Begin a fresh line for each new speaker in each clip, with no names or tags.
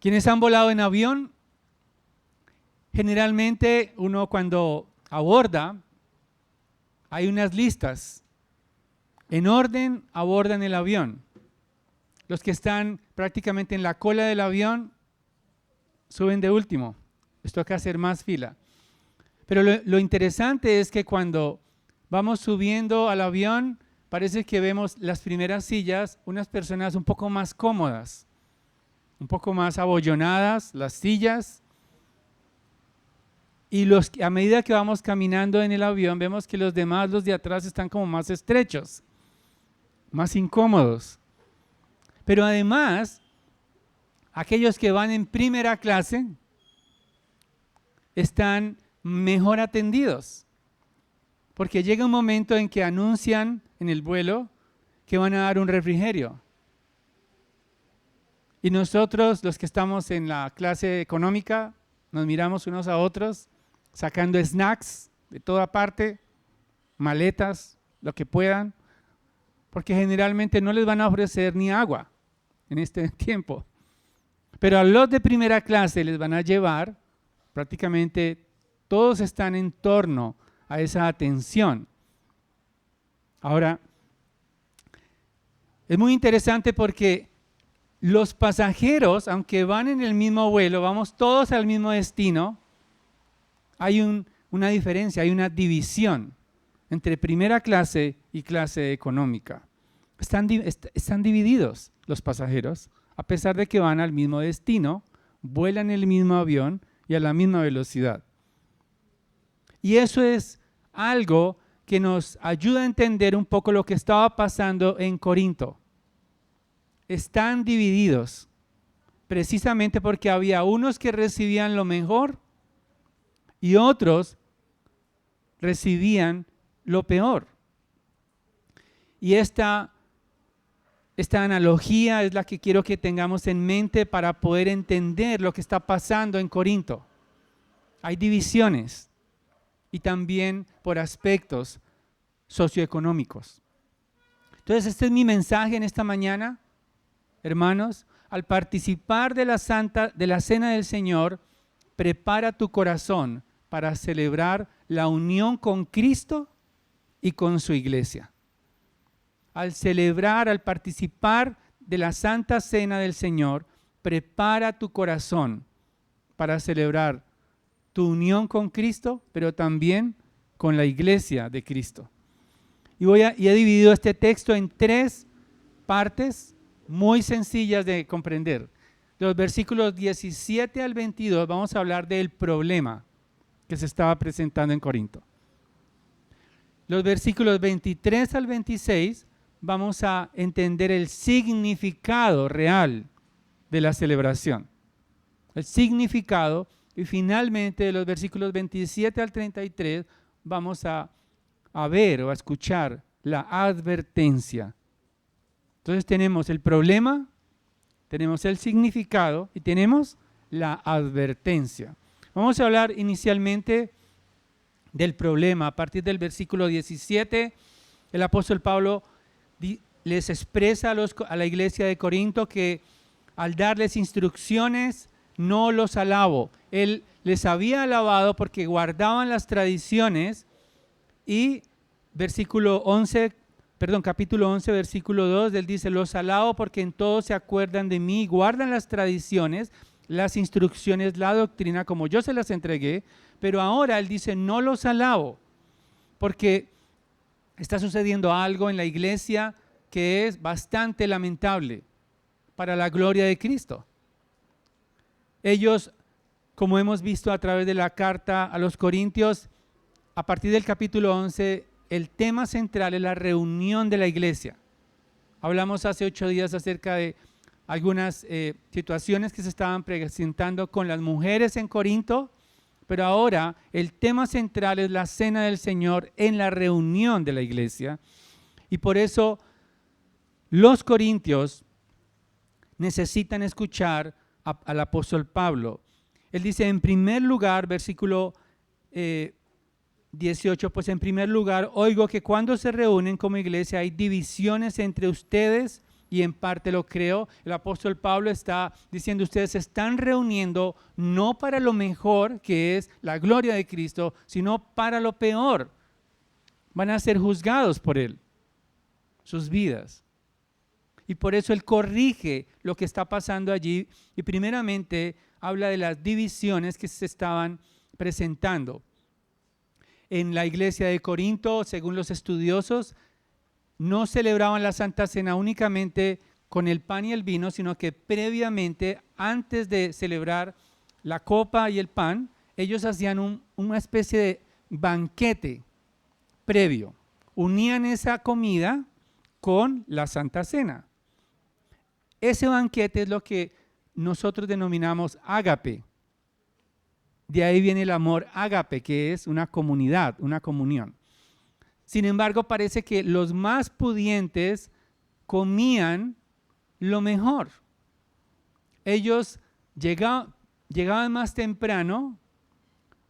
Quienes han volado en avión, generalmente uno cuando aborda, hay unas listas. En orden abordan el avión. Los que están prácticamente en la cola del avión suben de último. Les toca hacer más fila. Pero lo interesante es que cuando vamos subiendo al avión, parece que vemos las primeras sillas, unas personas un poco más cómodas, un poco más abollonadas, las sillas. Y a medida que vamos caminando en el avión, vemos que los demás, los de atrás, están como más estrechos, más incómodos. Pero además, aquellos que van en primera clase están mejor atendidos, porque llega un momento en que anuncian en el vuelo que van a dar un refrigerio. Y nosotros, los que estamos en la clase económica, nos miramos unos a otros, sacando snacks de toda parte, maletas, lo que puedan, porque generalmente no les van a ofrecer ni agua en este tiempo. Pero a los de primera clase les van a llevar, prácticamente todos están en torno a esa atención. Ahora, es muy interesante porque los pasajeros, aunque van en el mismo vuelo, vamos todos al mismo destino, hay una diferencia, hay una división entre primera clase y clase económica. Están divididos los pasajeros, a pesar de que van al mismo destino, vuelan en el mismo avión y a la misma velocidad. Y eso es algo que nos ayuda a entender un poco lo que estaba pasando en Corinto. Están divididos, precisamente porque había unos que recibían lo mejor y otros recibían lo peor. Y esta analogía es la que quiero que tengamos en mente para poder entender lo que está pasando en Corinto. Hay divisiones y también por aspectos socioeconómicos. Entonces, este es mi mensaje en esta mañana, hermanos. Al participar de la cena del Señor, prepara tu corazón para celebrar la unión con Cristo y con su iglesia. Al participar de la Santa Cena del Señor, prepara tu corazón para celebrar tu unión con Cristo, pero también con la iglesia de Cristo. Y he dividido este texto en 3 partes muy sencillas de comprender. De los versículos 17 al 22 vamos a hablar del problema que se estaba presentando en Corinto. Los versículos 23 al 26 vamos a entender el significado real de la celebración. El significado, y finalmente de los versículos 27 al 33 vamos a ver o a escuchar la advertencia. Entonces tenemos el problema, tenemos el significado y tenemos la advertencia. Vamos a hablar inicialmente del problema. A partir del versículo 17, el apóstol Pablo les expresa a la iglesia de Corinto que al darles instrucciones no los alabo. Él les había alabado porque guardaban las tradiciones y capítulo 11, versículo 2, él dice, los alabo porque en todo se acuerdan de mí, guardan las tradiciones, las instrucciones, la doctrina como yo se las entregué, pero ahora él dice, no los alabo porque está sucediendo algo en la iglesia que es bastante lamentable para la gloria de Cristo. Ellos, como hemos visto a través de la carta a los Corintios, a partir del capítulo 11, el tema central es la reunión de la iglesia. Hablamos hace 8 días acerca de algunas situaciones que se estaban presentando con las mujeres en Corinto, pero ahora el tema central es la cena del Señor en la reunión de la iglesia. Y por eso los corintios necesitan escuchar al apóstol Pablo. Él dice en primer lugar, versículo 18, pues en primer lugar oigo que cuando se reúnen como iglesia hay divisiones entre ustedes y en parte lo creo. El apóstol Pablo está diciendo, ustedes se están reuniendo no para lo mejor, que es la gloria de Cristo, sino para lo peor. Van a ser juzgados por Él, sus vidas. Y por eso Él corrige lo que está pasando allí y primeramente habla de las divisiones que se estaban presentando. En la iglesia de Corinto, según los estudiosos, no celebraban la Santa Cena únicamente con el pan y el vino, sino que previamente, antes de celebrar la copa y el pan, ellos hacían una especie de banquete previo. Unían esa comida con la Santa Cena. Ese banquete es lo que nosotros denominamos ágape. De ahí viene el amor ágape, que es una comunidad, una comunión. Sin embargo, parece que los más pudientes comían lo mejor. Ellos llegaban más temprano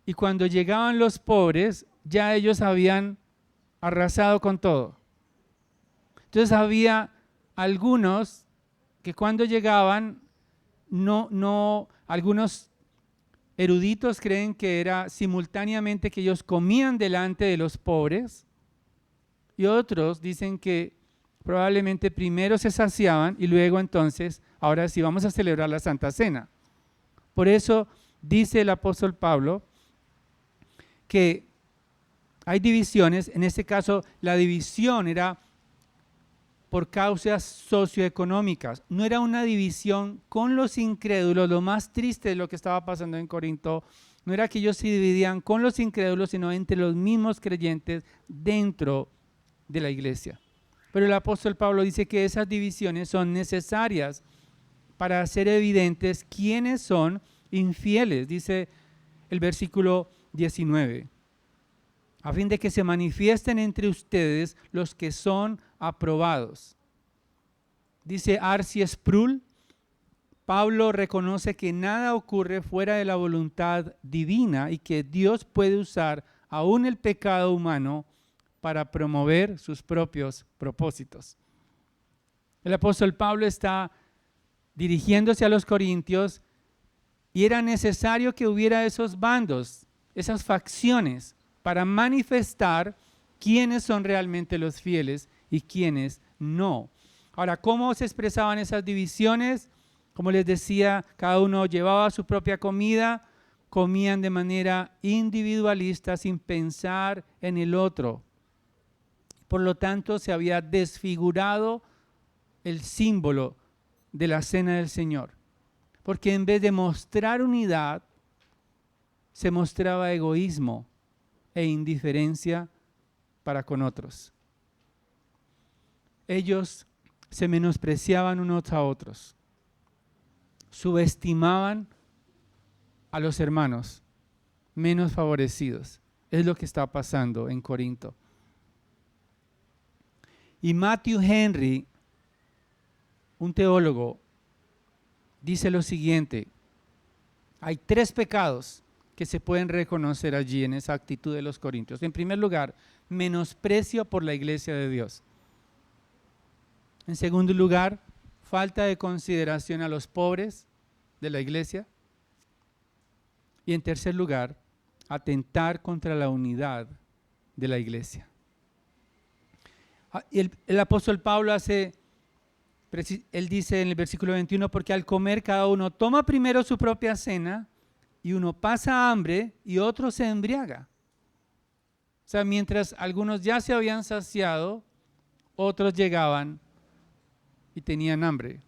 y cuando llegaban los pobres, ya ellos habían arrasado con todo. Entonces había algunos que cuando llegaban, algunos eruditos creen que era simultáneamente que ellos comían delante de los pobres y otros dicen que probablemente primero se saciaban y luego entonces, ahora sí vamos a celebrar la Santa Cena. Por eso dice el apóstol Pablo que hay divisiones, en este caso la división era por causas socioeconómicas, no era una división con los incrédulos. Lo más triste de lo que estaba pasando en Corinto no era que ellos se dividían con los incrédulos, sino entre los mismos creyentes dentro de la iglesia. Pero el apóstol Pablo dice que esas divisiones son necesarias para hacer evidentes quiénes son infieles, dice el versículo 19, a fin de que se manifiesten entre ustedes los que son aprobados. Dice R.C. Sproul, Pablo reconoce que nada ocurre fuera de la voluntad divina y que Dios puede usar aún el pecado humano para promover sus propios propósitos. El apóstol Pablo está dirigiéndose a los corintios y era necesario que hubiera esos bandos, esas facciones, para manifestar quiénes son realmente los fieles y quiénes no. Ahora, ¿cómo se expresaban esas divisiones? Como les decía, cada uno llevaba su propia comida, comían de manera individualista sin pensar en el otro. Por lo tanto, se había desfigurado el símbolo de la cena del Señor. Porque en vez de mostrar unidad, se mostraba egoísmo e indiferencia para con otros. Ellos se menospreciaban unos a otros, subestimaban a los hermanos menos favorecidos. Es lo que está pasando en Corinto. Y Matthew Henry, un teólogo, dice lo siguiente: hay 3 pecados que se pueden reconocer allí en esa actitud de los corintios. En primer lugar, menosprecio por la iglesia de Dios. En segundo lugar, falta de consideración a los pobres de la iglesia. Y en tercer lugar, atentar contra la unidad de la iglesia. El apóstol Pablo él dice en el versículo 21, porque al comer cada uno toma primero su propia cena y uno pasa hambre y otro se embriaga. O sea, mientras algunos ya se habían saciado, otros llegaban y tenían hambre.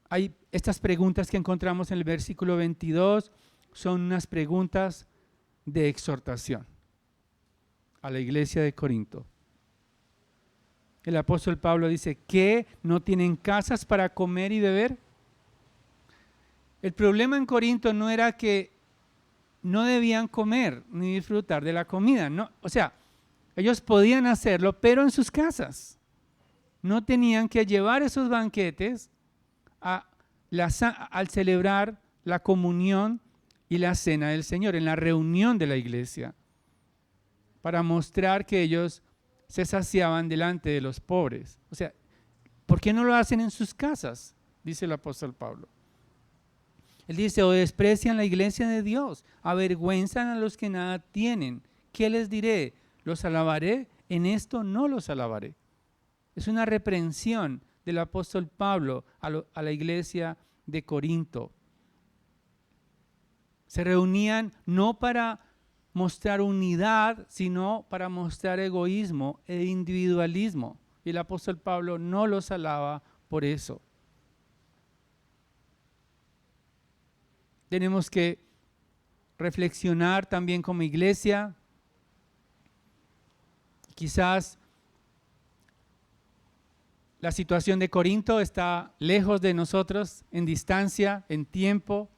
Hay estas preguntas que encontramos en el versículo 22, son unas preguntas de exhortación a la iglesia de Corinto. El apóstol Pablo dice, ¿qué? ¿No tienen casas para comer y beber? El problema en Corinto no era que no debían comer ni disfrutar de la comida. No, o sea, ellos podían hacerlo, pero en sus casas. No tenían que llevar esos banquetes al celebrar la comunión y la cena del Señor, en la reunión de la iglesia, para mostrar que ellos se saciaban delante de los pobres. O sea, ¿por qué no lo hacen en sus casas? Dice el apóstol Pablo. Él dice, o desprecian la iglesia de Dios, avergüenzan a los que nada tienen. ¿Qué les diré? ¿Los alabaré? En esto no los alabaré. Es una reprensión del apóstol Pablo a la iglesia de Corinto. Se reunían no para mostrar unidad, sino para mostrar egoísmo e individualismo. Y el apóstol Pablo no los alaba por eso. Tenemos que reflexionar también como iglesia. Quizás la situación de Corinto está lejos de nosotros, en distancia, en tiempo.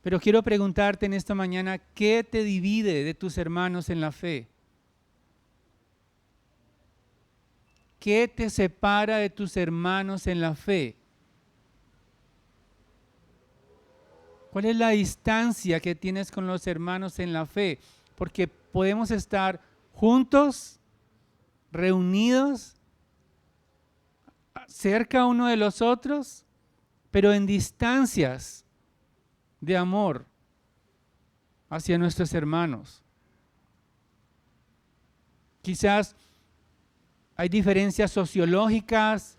Pero quiero preguntarte en esta mañana, ¿qué te divide de tus hermanos en la fe? ¿Qué te separa de tus hermanos en la fe? ¿Cuál es la distancia que tienes con los hermanos en la fe? Porque podemos estar juntos, reunidos, cerca uno de los otros, pero en distancias de amor hacia nuestros hermanos. Quizás hay diferencias sociológicas,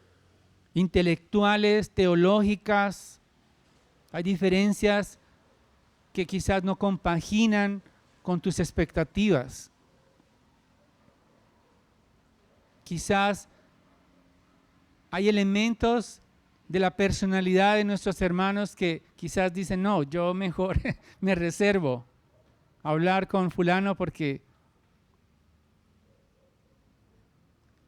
intelectuales, teológicas. Hay diferencias que quizás no compaginan con tus expectativas. Quizás hay elementos de la personalidad de nuestros hermanos que quizás dicen, no, yo mejor me reservo a hablar con fulano porque...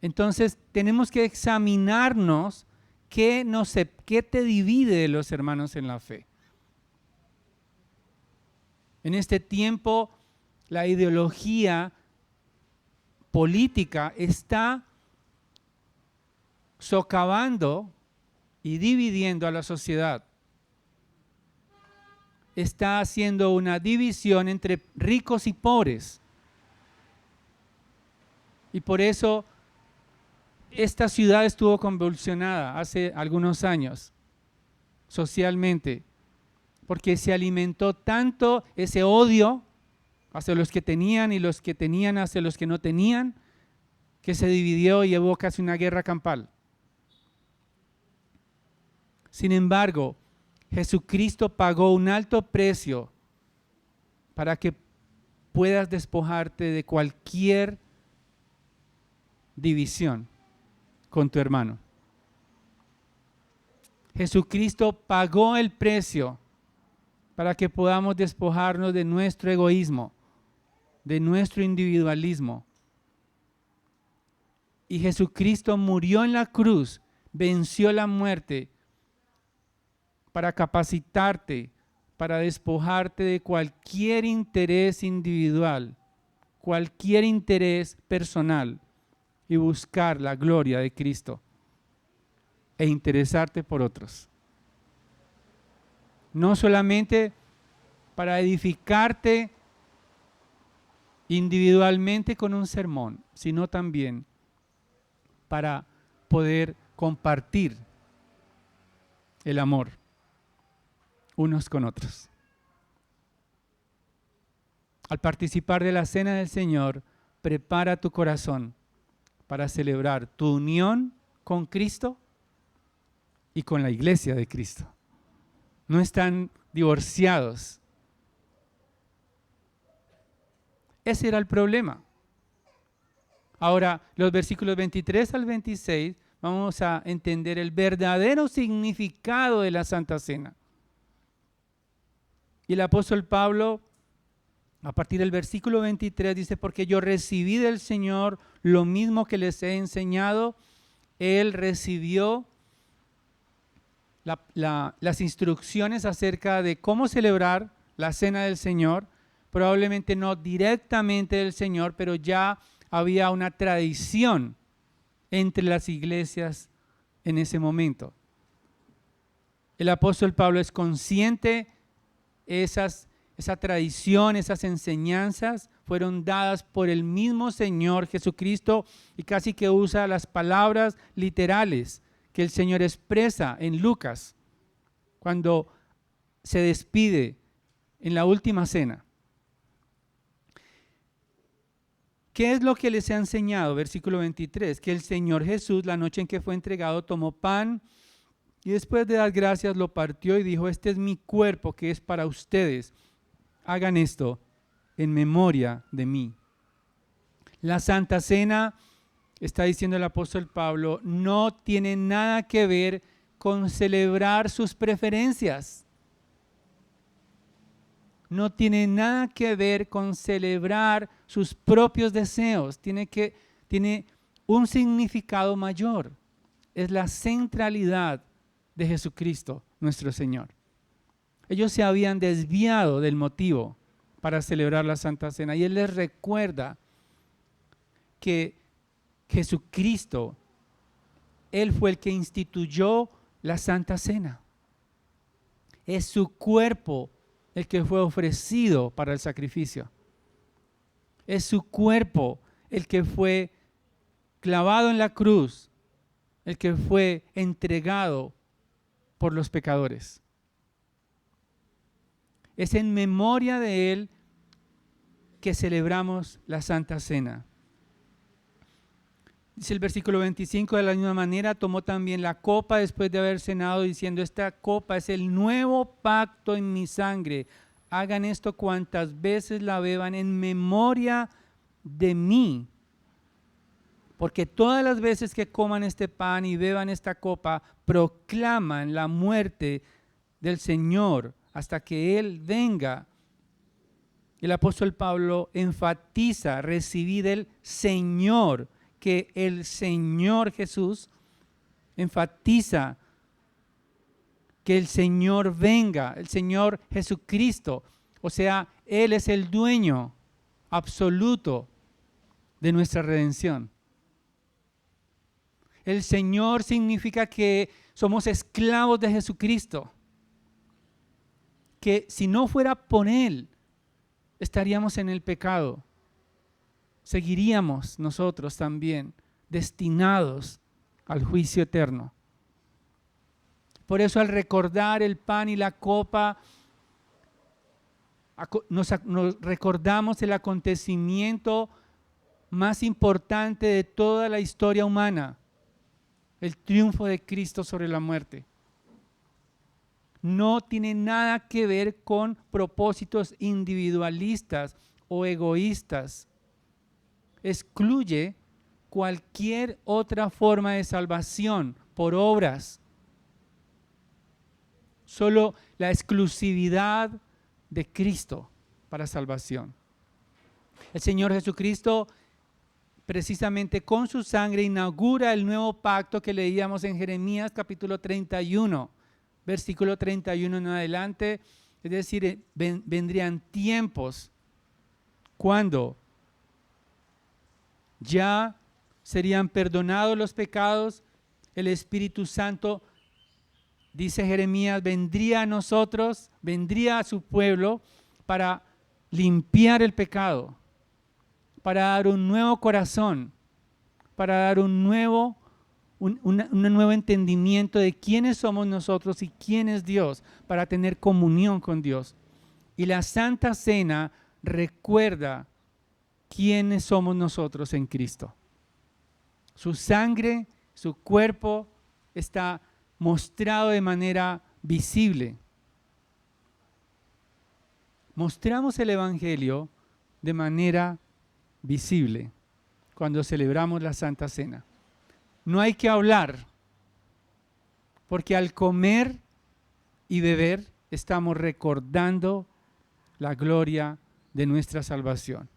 Entonces tenemos que examinarnos qué te divide de los hermanos en la fe. En este tiempo la ideología política está socavando y dividiendo a la sociedad. Está haciendo una división entre ricos y pobres. Y por eso esta ciudad estuvo convulsionada hace algunos años, socialmente, porque se alimentó tanto ese odio hacia los que tenían y los que tenían hacia los que no tenían, que se dividió y llevó casi una guerra campal. Sin embargo, Jesucristo pagó un alto precio para que puedas despojarte de cualquier división con tu hermano. Jesucristo pagó el precio para que podamos despojarnos de nuestro egoísmo, de nuestro individualismo. Y Jesucristo murió en la cruz, venció la muerte para capacitarte, para despojarte de cualquier interés individual, cualquier interés personal y buscar la gloria de Cristo e interesarte por otros. No solamente para edificarte individualmente con un sermón, sino también para poder compartir el amor unos con otros. Al participar de la cena del Señor, prepara tu corazón para celebrar tu unión con Cristo y con la iglesia de Cristo. No están divorciados. Ese era el problema. Ahora, los versículos 23 al 26, vamos a entender el verdadero significado de la Santa Cena. Y el apóstol Pablo, a partir del versículo 23, dice, porque yo recibí del Señor lo mismo que les he enseñado. Él recibió las instrucciones acerca de cómo celebrar la cena del Señor, probablemente no directamente del Señor, pero ya había una tradición entre las iglesias en ese momento. El apóstol Pablo es consciente esa tradición, esas enseñanzas fueron dadas por el mismo Señor Jesucristo, y casi que usa las palabras literales que el Señor expresa en Lucas cuando se despide en la última cena. ¿Qué es lo que les ha enseñado? Versículo 23, que el Señor Jesús, la noche en que fue entregado, tomó pan y después de dar gracias lo partió y dijo: este es mi cuerpo que es para ustedes. Hagan esto en memoria de mí. La Santa Cena, está diciendo el apóstol Pablo, no tiene nada que ver con celebrar sus preferencias. No tiene nada que ver con celebrar sus propios deseos. Tiene un significado mayor. Es la centralidad de Jesucristo, nuestro Señor. Ellos se habían desviado del motivo para celebrar la Santa Cena, y Él les recuerda que Jesucristo, Él fue el que instituyó la Santa Cena. Es su cuerpo el que fue ofrecido para el sacrificio. Es su cuerpo el que fue clavado en la cruz, el que fue entregado por los pecadores. Es en memoria de Él que celebramos la Santa Cena. Dice el versículo 25, de la misma manera tomó también la copa después de haber cenado, diciendo: esta copa es el nuevo pacto en mi sangre. Hagan esto cuantas veces la beban en memoria de mí. Porque todas las veces que coman este pan y beban esta copa, proclaman la muerte del Señor hasta que Él venga. El apóstol Pablo enfatiza: recibid del Señor, que el Señor Jesús enfatiza que el Señor venga, el Señor Jesucristo. O sea, Él es el dueño absoluto de nuestra redención. El Señor significa que somos esclavos de Jesucristo, que si no fuera por Él, estaríamos en el pecado. Seguiríamos nosotros también destinados al juicio eterno. Por eso, al recordar el pan y la copa, nos recordamos el acontecimiento más importante de toda la historia humana: el triunfo de Cristo sobre la muerte. No tiene nada que ver con propósitos individualistas o egoístas. Excluye cualquier otra forma de salvación por obras. Solo la exclusividad de Cristo para salvación. El Señor Jesucristo, precisamente con su sangre, inaugura el nuevo pacto que leíamos en Jeremías capítulo 31, versículo 31 en adelante. Es decir, vendrían tiempos cuando ya serían perdonados los pecados. El Espíritu Santo, dice Jeremías, vendría a nosotros, vendría a su pueblo para limpiar el pecado, para dar un nuevo corazón, para dar un nuevo entendimiento de quiénes somos nosotros y quién es Dios, para tener comunión con Dios. Y la Santa Cena recuerda quiénes somos nosotros en Cristo. Su sangre, su cuerpo está mostrado de manera visible. Mostramos el Evangelio de manera visible cuando celebramos la Santa Cena. No hay que hablar, porque al comer y beber estamos recordando la gloria de nuestra salvación.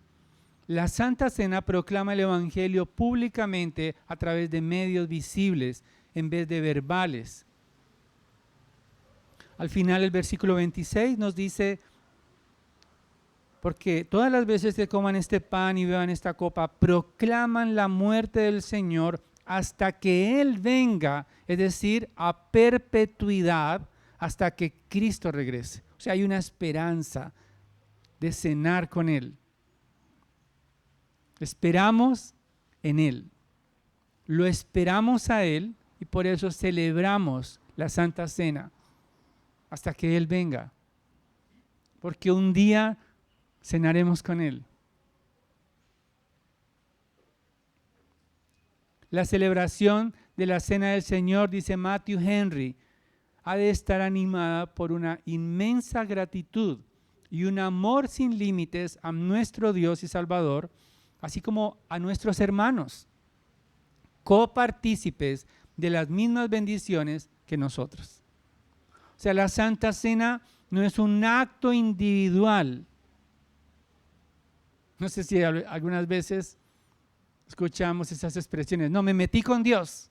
La Santa Cena proclama el Evangelio públicamente a través de medios visibles en vez de verbales. Al final el versículo 26 nos dice: porque todas las veces que coman este pan y beban esta copa, proclaman la muerte del Señor hasta que Él venga, es decir, a perpetuidad, hasta que Cristo regrese. O sea, hay una esperanza de cenar con Él. Esperamos en Él. Lo esperamos a Él y por eso celebramos la Santa Cena hasta que Él venga. Porque un día cenaremos con Él. La celebración de la Cena del Señor, dice Matthew Henry, ha de estar animada por una inmensa gratitud y un amor sin límites a nuestro Dios y Salvador, así como a nuestros hermanos, copartícipes de las mismas bendiciones que nosotros. O sea, la Santa Cena no es un acto individual. No sé si algunas veces escuchamos esas expresiones. No, me metí con Dios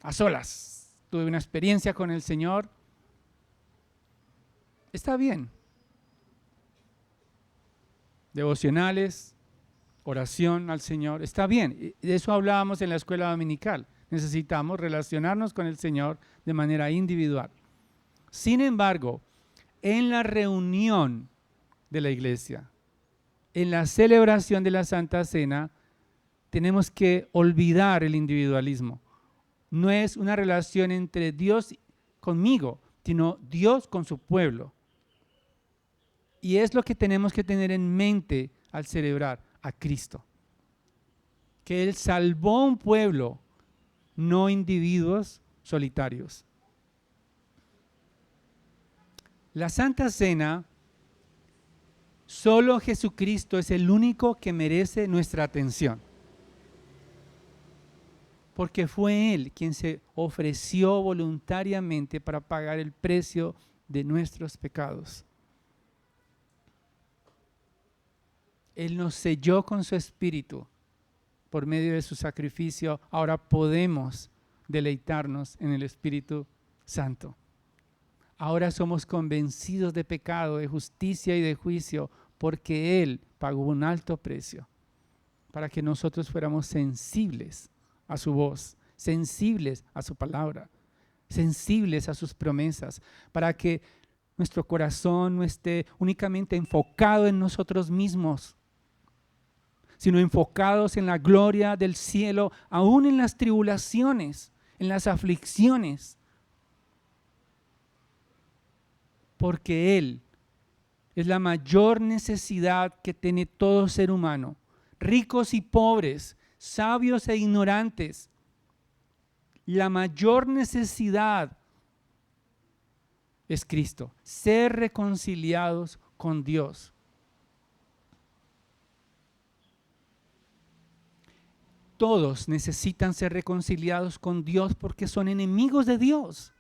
a solas. Tuve una experiencia con el Señor. Está bien. Devocionales, oración al Señor, está bien. De eso hablábamos en la escuela dominical. Necesitamos relacionarnos con el Señor de manera individual. Sin embargo, en la reunión de la iglesia, en la celebración de la Santa Cena, tenemos que olvidar el individualismo. No es una relación entre Dios conmigo, sino Dios con su pueblo. Y es lo que tenemos que tener en mente al celebrar a Cristo. Que Él salvó un pueblo, no individuos solitarios. La Santa Cena, solo Jesucristo es el único que merece nuestra atención. Porque fue Él quien se ofreció voluntariamente para pagar el precio de nuestros pecados. Él nos selló con su Espíritu. Por medio de su sacrificio, ahora podemos deleitarnos en el Espíritu Santo. Ahora somos convencidos de pecado, de justicia y de juicio, porque Él pagó un alto precio para que nosotros fuéramos sensibles a su voz, sensibles a su palabra, sensibles a sus promesas, para que nuestro corazón no esté únicamente enfocado en nosotros mismos, sino enfocados en la gloria del cielo, aún en las tribulaciones, en las aflicciones. Porque Él es la mayor necesidad que tiene todo ser humano, ricos y pobres, sabios e ignorantes. La mayor necesidad es Cristo, ser reconciliados con Dios. Todos necesitan ser reconciliados con Dios porque son enemigos de Dios.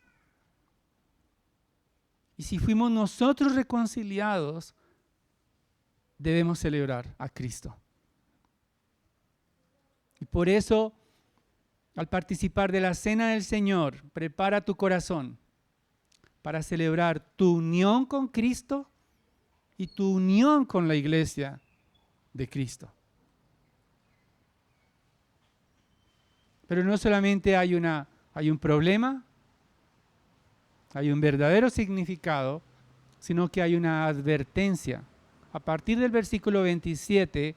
Y si fuimos nosotros reconciliados, debemos celebrar a Cristo. Y por eso, al participar de la Cena del Señor, prepara tu corazón para celebrar tu unión con Cristo y tu unión con la iglesia de Cristo. Pero no solamente hay un problema, hay un verdadero significado, sino que hay una advertencia. A partir del versículo 27,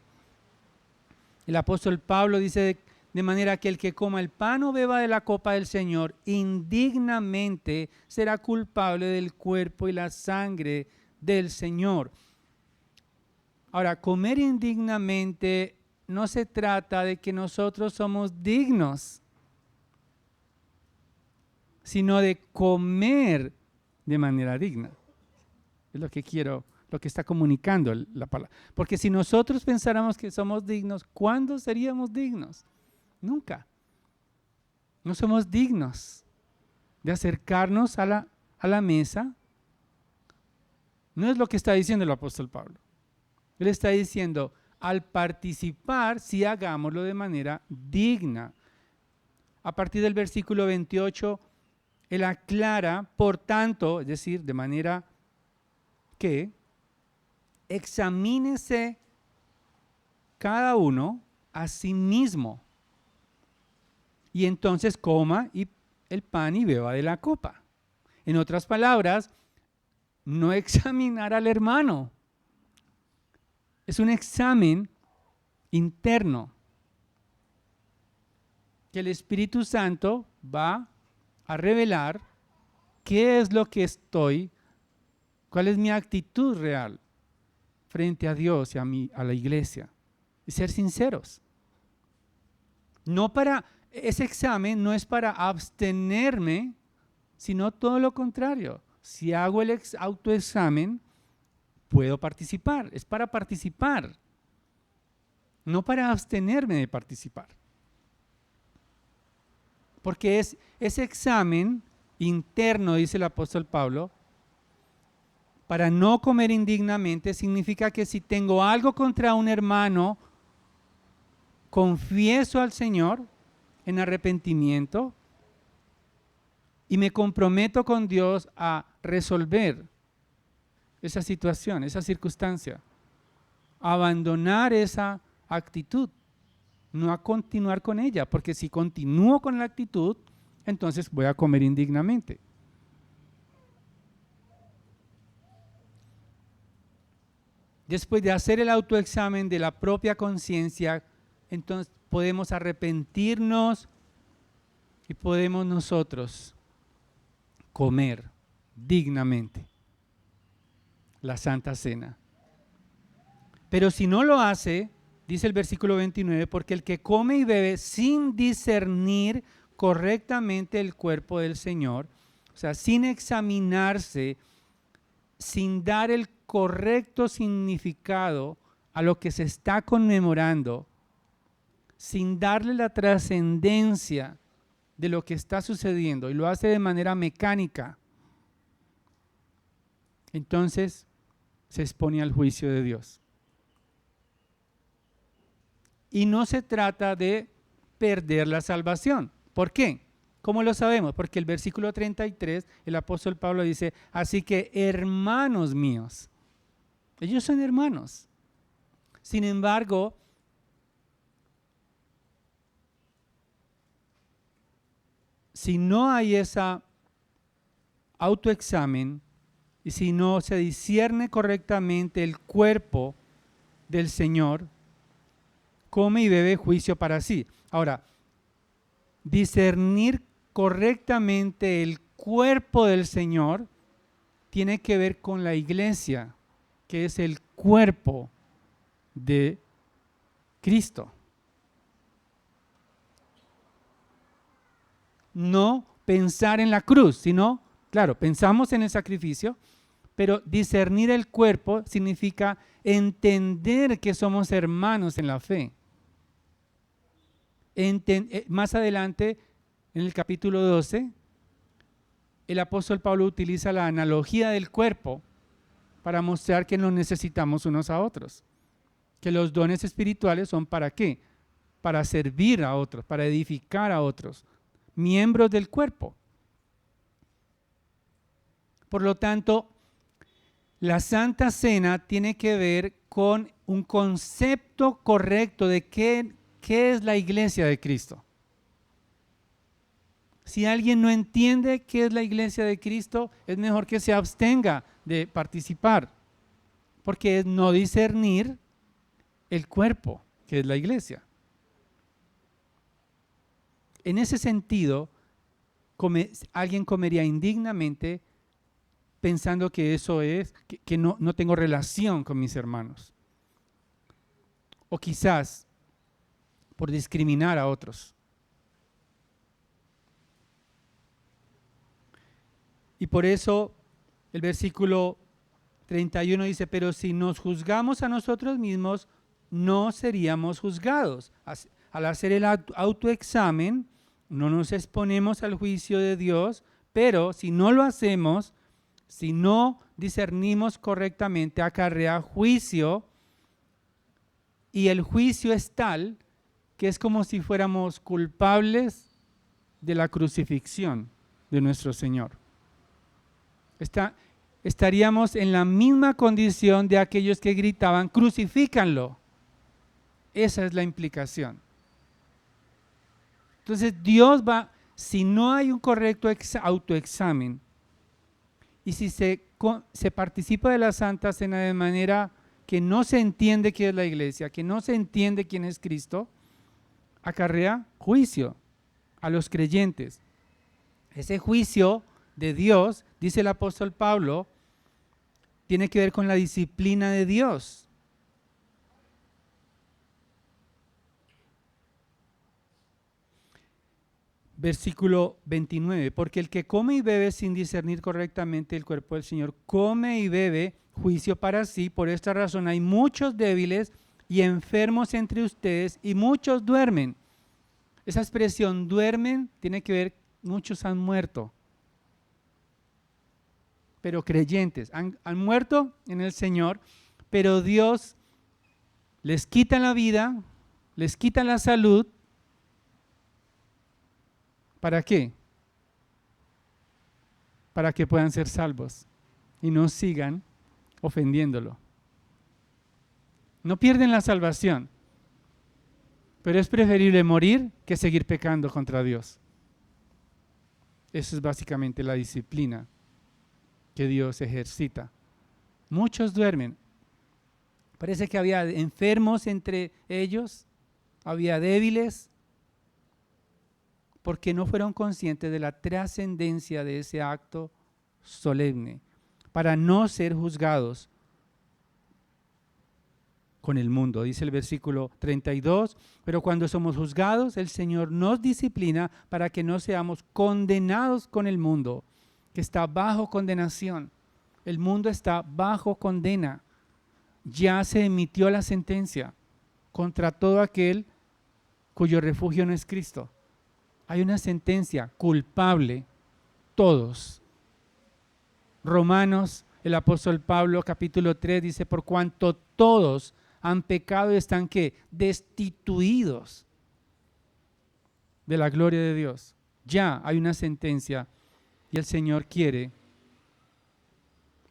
el apóstol Pablo dice, de manera que el que coma el pan o beba de la copa del Señor indignamente será culpable del cuerpo y la sangre del Señor. Ahora, comer indignamente no se trata de que nosotros somos dignos, sino de comer de manera digna. Es lo que está comunicando la palabra. Porque si nosotros pensáramos que somos dignos, ¿cuándo seríamos dignos? Nunca. No somos dignos de acercarnos a la mesa. No es lo que está diciendo el apóstol Pablo. Él está diciendo, al participar, sí hagámoslo de manera digna. A partir del versículo 28, él aclara, por tanto, es decir, de manera que examínese cada uno a sí mismo y entonces coma el pan y beba de la copa. En otras palabras, no examinar al hermano. Es un examen interno, que el Espíritu Santo va a revelar qué es lo que estoy, cuál es mi actitud real frente a Dios y a la iglesia. Y ser sinceros. Ese examen no es para abstenerme, sino todo lo contrario. Si hago el autoexamen, puedo participar. Es para participar, no para abstenerme de participar. Porque ese examen interno, dice el apóstol Pablo, para no comer indignamente, significa que si tengo algo contra un hermano, confieso al Señor en arrepentimiento y me comprometo con Dios a resolver esa situación, esa circunstancia, abandonar esa actitud, no a continuar con ella, porque si continúo con la actitud, entonces voy a comer indignamente. Después de hacer el autoexamen de la propia conciencia, entonces podemos arrepentirnos y podemos nosotros comer dignamente la Santa Cena. Pero si no lo hace, dice el versículo 29, porque el que come y bebe sin discernir correctamente el cuerpo del Señor, o sea, sin examinarse, sin dar el correcto significado a lo que se está conmemorando, sin darle la trascendencia de lo que está sucediendo y lo hace de manera mecánica, entonces se expone al juicio de Dios. Y no se trata de perder la salvación. ¿Por qué? ¿Cómo lo sabemos? Porque el versículo 33, el apóstol Pablo dice, así que hermanos míos, ellos son hermanos. Sin embargo, si no hay ese autoexamen y si no se discierne correctamente el cuerpo del Señor, come y bebe juicio para sí. Ahora, discernir correctamente el cuerpo del Señor tiene que ver con la iglesia, que es el cuerpo de Cristo. No pensar en la cruz, sino, claro, pensamos en el sacrificio, pero discernir el cuerpo significa entender que somos hermanos en la fe. Más adelante, en el capítulo 12, el apóstol Pablo utiliza la analogía del cuerpo para mostrar que nos necesitamos unos a otros. Que los dones espirituales son ¿para qué? Para servir a otros, para edificar a otros, miembros del cuerpo. Por lo tanto, la Santa Cena tiene que ver con un concepto correcto de qué es la iglesia de Cristo. Si alguien no entiende qué es la iglesia de Cristo, es mejor que se abstenga de participar, porque es no discernir el cuerpo, que es la iglesia. En ese sentido, alguien comería indignamente pensando que eso es, que no tengo relación con mis hermanos. O quizás por discriminar a otros. Y por eso el versículo 31 dice, pero si nos juzgamos a nosotros mismos, no seríamos juzgados. Al hacer el autoexamen, no nos exponemos al juicio de Dios, pero si no lo hacemos, si no discernimos correctamente, acarrea juicio, y el juicio es tal que es como si fuéramos culpables de la crucifixión de nuestro Señor. Estaríamos en la misma condición de aquellos que gritaban, crucifícanlo. Esa es la implicación. Entonces Dios si no hay un correcto autoexamen y si se participa de la Santa Cena de manera que no se entiende qué es la iglesia, que no se entiende quién es Cristo, acarrea juicio a los creyentes. Ese juicio de Dios, dice el apóstol Pablo, tiene que ver con la disciplina de Dios. Versículo 29, porque el que come y bebe sin discernir correctamente el cuerpo del Señor, come y bebe juicio para sí. Por esta razón hay muchos débiles y enfermos entre ustedes y muchos duermen. Esa expresión duermen tiene que ver, muchos han muerto, pero creyentes, han muerto en el Señor, pero Dios les quita la vida, les quita la salud. ¿Para qué? Para que puedan ser salvos y no sigan ofendiéndolo. No pierden la salvación, pero es preferible morir que seguir pecando contra Dios. Eso es básicamente la disciplina que Dios ejercita. Muchos duermen. Parece que había enfermos entre ellos, había débiles, porque no fueron conscientes de la trascendencia de ese acto solemne, para no ser juzgados con el mundo. Dice el versículo 32, pero cuando somos juzgados, el Señor nos disciplina para que no seamos condenados con el mundo, que está bajo condenación. El mundo está bajo condena. Ya se emitió la sentencia contra todo aquel cuyo refugio no es Cristo. Hay una sentencia culpable, todos. Romanos, el apóstol Pablo, capítulo 3, dice, por cuanto todos han pecado y están, ¿qué? Destituidos de la gloria de Dios. Ya hay una sentencia y el Señor quiere,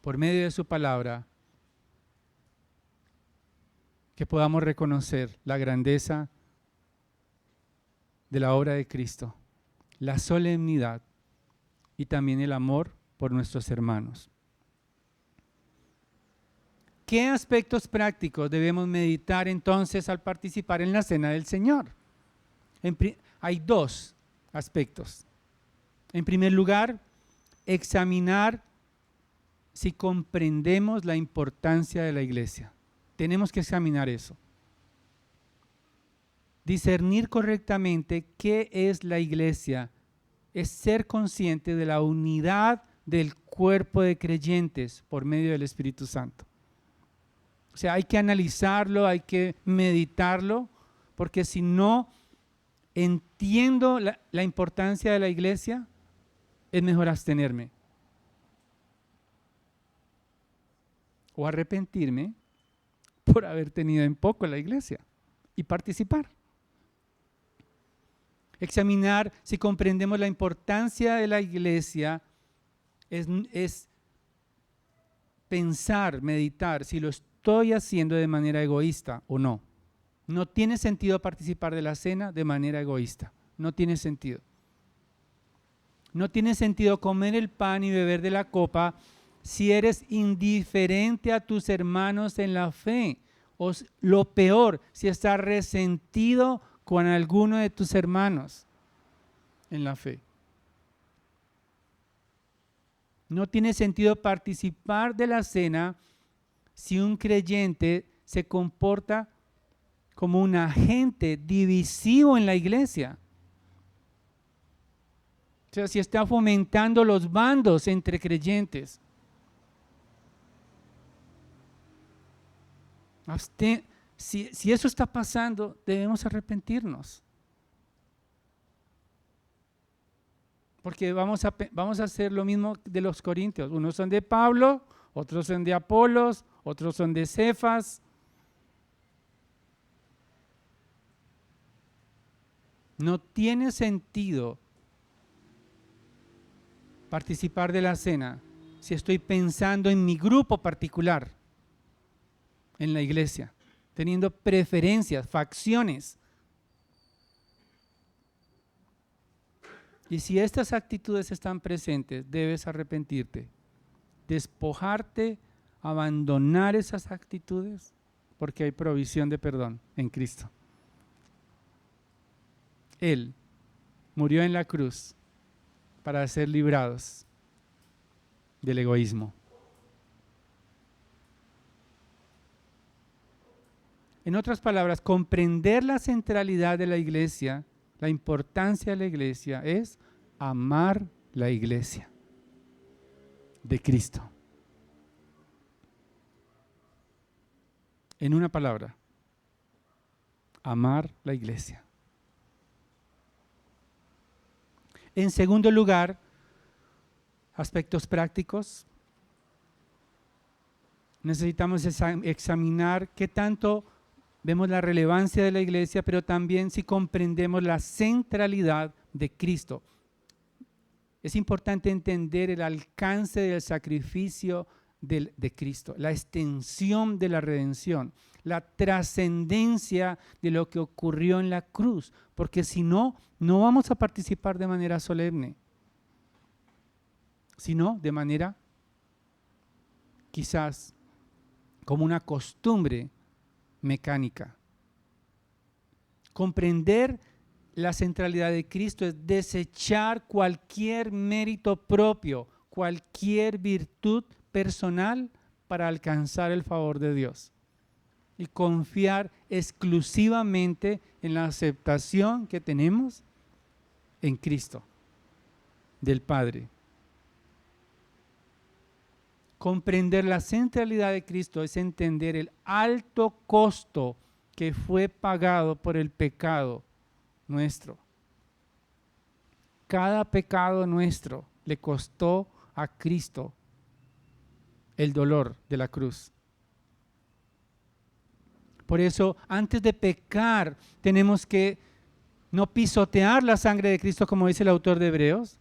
por medio de su palabra, que podamos reconocer la grandeza de la obra de Cristo, la solemnidad y también el amor por nuestros hermanos. ¿Qué aspectos prácticos debemos meditar entonces al participar en la cena del Señor? Hay dos aspectos. En primer lugar, examinar si comprendemos la importancia de la iglesia. Tenemos que examinar eso. Discernir correctamente qué es la iglesia es ser consciente de la unidad del cuerpo de creyentes por medio del Espíritu Santo. O sea, hay que analizarlo, hay que meditarlo, porque si no entiendo la importancia de la iglesia, es mejor abstenerme o arrepentirme por haber tenido en poco la iglesia y participar. Examinar si comprendemos la importancia de la iglesia es pensar, meditar si lo estoy haciendo de manera egoísta o no. No tiene sentido participar de la cena de manera egoísta. No tiene sentido. No tiene sentido comer el pan y beber de la copa si eres indiferente a tus hermanos en la fe. O lo peor, si estás resentido con alguno de tus hermanos en la fe. No tiene sentido participar de la cena si un creyente se comporta como un agente divisivo en la iglesia. O sea, si está fomentando los bandos entre creyentes. Si eso está pasando, debemos arrepentirnos. Porque vamos a hacer lo mismo de los corintios. Unos son de Pablo, otros son de Apolos, otros son de Cefas. No tiene sentido participar de la cena si estoy pensando en mi grupo particular en la iglesia, teniendo preferencias, facciones. Y si estas actitudes están presentes, debes arrepentirte, despojarte abandonar esas actitudes porque hay provisión de perdón en Cristo. Él murió en la cruz para ser librados del egoísmo. En otras palabras, comprender la centralidad de la iglesia, la importancia de la iglesia, es amar la iglesia de Cristo. En una palabra, amar la iglesia. En segundo lugar, aspectos prácticos. Necesitamos examinar qué tanto vemos la relevancia de la iglesia, pero también si comprendemos la centralidad de Cristo. Es importante entender el alcance del sacrificio de Cristo, la extensión de la redención, la trascendencia de lo que ocurrió en la cruz, porque si no, no vamos a participar de manera solemne, sino de manera quizás como una costumbre mecánica. Comprender la centralidad de Cristo es desechar cualquier mérito propio, cualquier virtud personal para alcanzar el favor de Dios y confiar exclusivamente en la aceptación que tenemos en Cristo, del Padre. Comprender la centralidad de Cristo es entender el alto costo que fue pagado por el pecado nuestro. Cada pecado nuestro le costó a Cristo el dolor de la cruz. Por eso, antes de pecar, tenemos que no pisotear la sangre de Cristo, como dice el autor de Hebreos,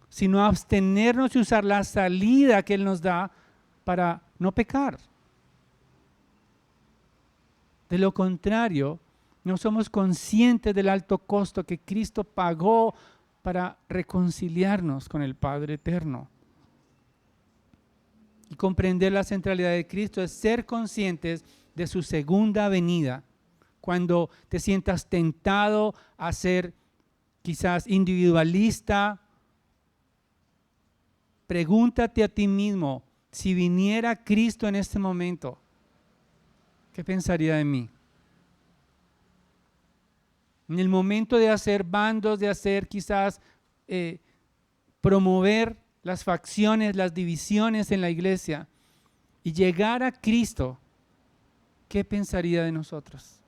sino abstenernos y usar la salida que Él nos da para no pecar. De lo contrario, no somos conscientes del alto costo que Cristo pagó para reconciliarnos con el Padre eterno. Y comprender la centralidad de Cristo es ser conscientes de su segunda venida. Cuando te sientas tentado a ser quizás individualista, pregúntate a ti mismo, si viniera Cristo en este momento, ¿qué pensaría de mí? En el momento de hacer bandos, de hacer quizás promover las facciones, las divisiones en la iglesia y llegar a Cristo, ¿qué pensaría de nosotros?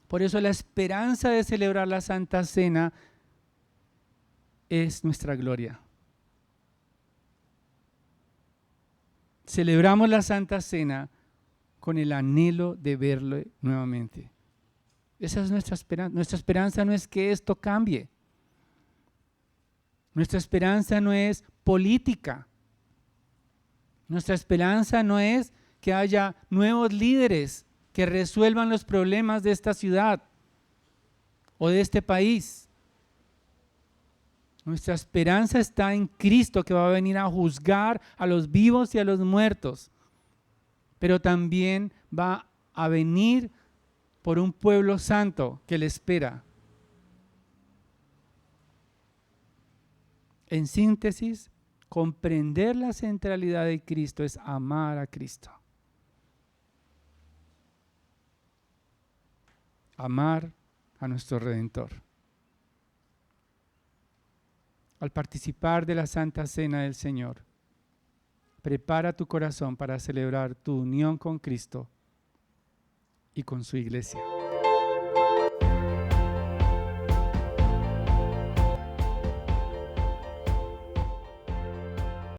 Por eso la esperanza de celebrar la Santa Cena es nuestra gloria. Celebramos la Santa Cena con el anhelo de verlo nuevamente. Esa es nuestra esperanza. Nuestra esperanza no es que esto cambie. Nuestra esperanza no es política. Nuestra esperanza no es que haya nuevos líderes que resuelvan los problemas de esta ciudad o de este país. Nuestra esperanza está en Cristo, que va a venir a juzgar a los vivos y a los muertos, pero también va a venir por un pueblo santo que le espera. En síntesis, comprender la centralidad de Cristo es amar a Cristo. Amar a nuestro Redentor. Al participar de la Santa Cena del Señor, prepara tu corazón para celebrar tu unión con Cristo y con su iglesia.